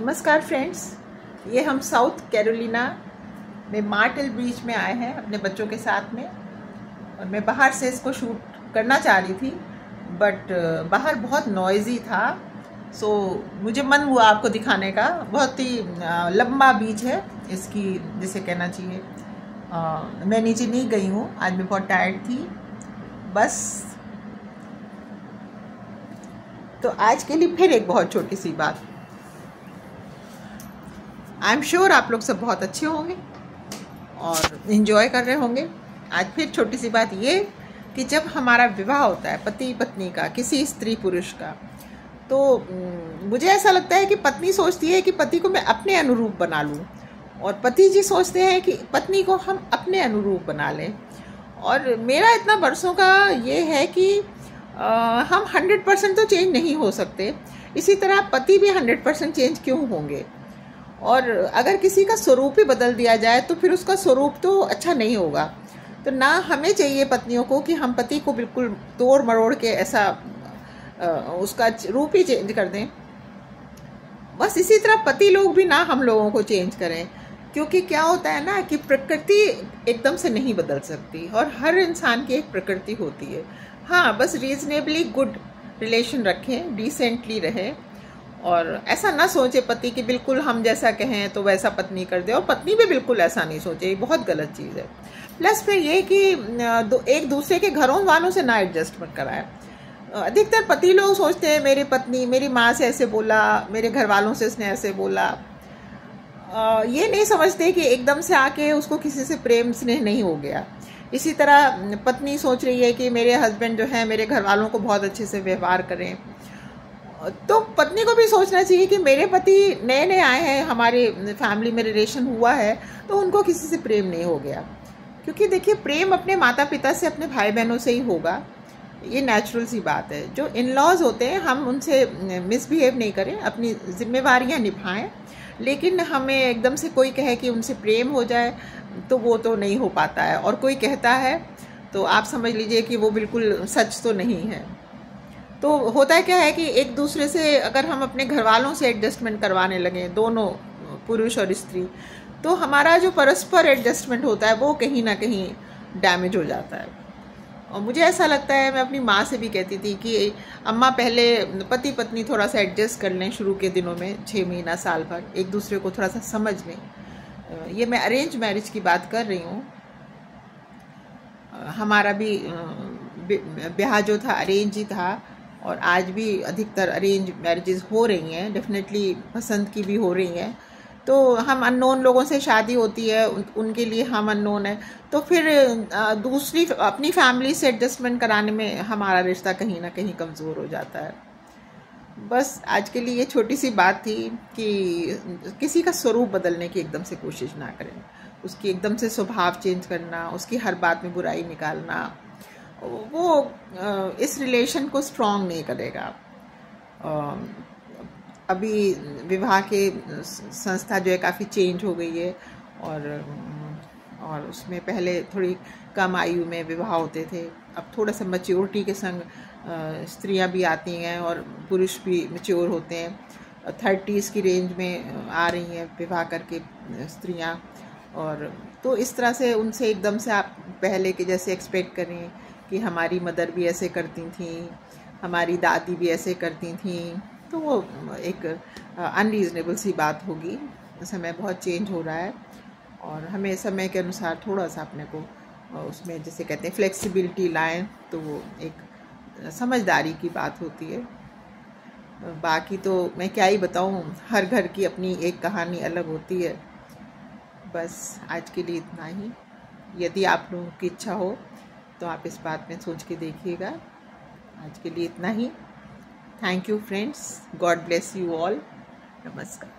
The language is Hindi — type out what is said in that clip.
नमस्कार फ्रेंड्स, ये हम साउथ कैरोलिना में मार्टेल बीच में आए हैं अपने बच्चों के साथ में। और मैं बाहर से इसको शूट करना चाह रही थी, बट बाहर बहुत नॉइज़ी था। सो मुझे मन हुआ आपको दिखाने का। बहुत ही लंबा बीच है इसकी, जिसे कहना चाहिए। मैं नीचे नहीं गई हूँ आज, मैं बहुत टायर्ड थी बस। तो आज के लिए फिर एक बहुत छोटी सी बात। आई एम श्योर आप लोग सब बहुत अच्छे होंगे और इन्जॉय कर रहे होंगे। आज फिर छोटी सी बात ये कि जब हमारा विवाह होता है पति पत्नी का, किसी स्त्री पुरुष का, तो मुझे ऐसा लगता है कि पत्नी सोचती है कि पति को मैं अपने अनुरूप बना लूं, और पति जी सोचते हैं कि पत्नी को हम अपने अनुरूप बना लें। और मेरा इतना बरसों का ये है कि हम 100% तो चेंज नहीं हो सकते, इसी तरह पति भी 100% चेंज क्यों होंगे। और अगर किसी का स्वरूप ही बदल दिया जाए तो फिर उसका स्वरूप तो अच्छा नहीं होगा। तो ना हमें चाहिए पत्नियों को कि हम पति को बिल्कुल तोड़ मरोड़ के ऐसा उसका रूप ही चेंज कर दें। बस इसी तरह पति लोग भी ना हम लोगों को चेंज करें, क्योंकि क्या होता है ना कि प्रकृति एकदम से नहीं बदल सकती और हर इंसान की एक प्रकृति होती है। हाँ, बस रीजनेबली गुड रिलेशन रखें, डिसेंटली रहें, और ऐसा ना सोचे पति कि बिल्कुल हम जैसा कहें तो वैसा पत्नी कर दे, और पत्नी भी बिल्कुल ऐसा नहीं सोचे, ये बहुत गलत चीज़ है। प्लस फिर ये कि एक दूसरे के घरों वालों से ना एडजस्टमेंट कराए। अधिकतर पति लोग सोचते हैं मेरी पत्नी मेरी माँ से ऐसे बोला, मेरे घर वालों से इसने ऐसे बोला। ये नहीं समझते कि एकदम से आके उसको किसी से प्रेम स्नेह नहीं हो गया। इसी तरह पत्नी सोच रही है कि मेरे हस्बैंड जो है मेरे घर वालों को बहुत अच्छे से व्यवहार करें, तो पत्नी को भी सोचना चाहिए कि मेरे पति नए नए आए हैं, हमारे फैमिली में रिलेशन हुआ है, तो उनको किसी से प्रेम नहीं हो गया। क्योंकि देखिए, प्रेम अपने माता पिता से, अपने भाई बहनों से ही होगा, ये नेचुरल सी बात है। जो इन लॉज होते हैं हम उनसे मिसबिहेव नहीं करें, अपनी जिम्मेवारियां निभाएं, लेकिन हमें एकदम से कोई कहे कि उनसे प्रेम हो जाए तो वो तो नहीं हो पाता है। और कोई कहता है तो आप समझ लीजिए कि वो बिल्कुल सच तो नहीं है। तो होता क्या है कि एक दूसरे से अगर हम अपने घर वालों से एडजस्टमेंट करवाने लगे, दोनों पुरुष और स्त्री, तो हमारा जो परस्पर एडजस्टमेंट होता है वो कहीं ना कहीं डैमेज हो जाता है। और मुझे ऐसा लगता है, मैं अपनी माँ से भी कहती थी कि अम्मा पहले पति पत्नी थोड़ा सा एडजस्ट कर लें शुरू के दिनों में, 6 महीना साल भर एक दूसरे को थोड़ा सा समझ लें। ये मैं अरेंज मैरिज की बात कर रही हूँ। हमारा भी ब्याह जो था अरेंज ही था, और आज भी अधिकतर अरेंज मैरिजेस हो रही हैं, डेफिनेटली पसंद की भी हो रही हैं। तो हम अननोन लोगों से शादी होती है, उनके लिए हम अननोन है, तो फिर दूसरी अपनी फैमिली से एडजस्टमेंट कराने में हमारा रिश्ता कहीं ना कहीं कमज़ोर हो जाता है। बस आज के लिए ये छोटी सी बात थी कि किसी का स्वरूप बदलने की एकदम से कोशिश ना करें, उसकी एकदम से स्वभाव चेंज करना, उसकी हर बात में बुराई निकालना, वो इस रिलेशन को स्ट्रॉन्ग नहीं करेगा। अभी विवाह के संस्था जो है काफ़ी चेंज हो गई है, और उसमें पहले थोड़ी कम आयु में विवाह होते थे, अब थोड़ा सा मैच्योरिटी के संग स्त्रियां भी आती हैं और पुरुष भी मैच्योर होते हैं। 30s की रेंज में आ रही हैं विवाह करके स्त्रियां, और तो इस तरह से उनसे एकदम से आप पहले के जैसे एक्सपेक्ट करें कि हमारी मदर भी ऐसे करती थी, हमारी दादी भी ऐसे करती थी, तो वो एक अनरीज़नेबल सी बात होगी। समय बहुत चेंज हो रहा है, और हमें समय के अनुसार थोड़ा सा अपने को उसमें, जैसे कहते हैं, फ्लेक्सिबिलिटी लाएं, तो वो एक समझदारी की बात होती है। बाकी तो मैं क्या ही बताऊं, हर घर की अपनी एक कहानी अलग होती है। बस आज के लिए इतना ही। यदि आप लोगों की इच्छा हो तो आप इस बात में सोच के देखिएगा। आज के लिए इतना ही। Thank you friends, God bless you all. नमस्कार।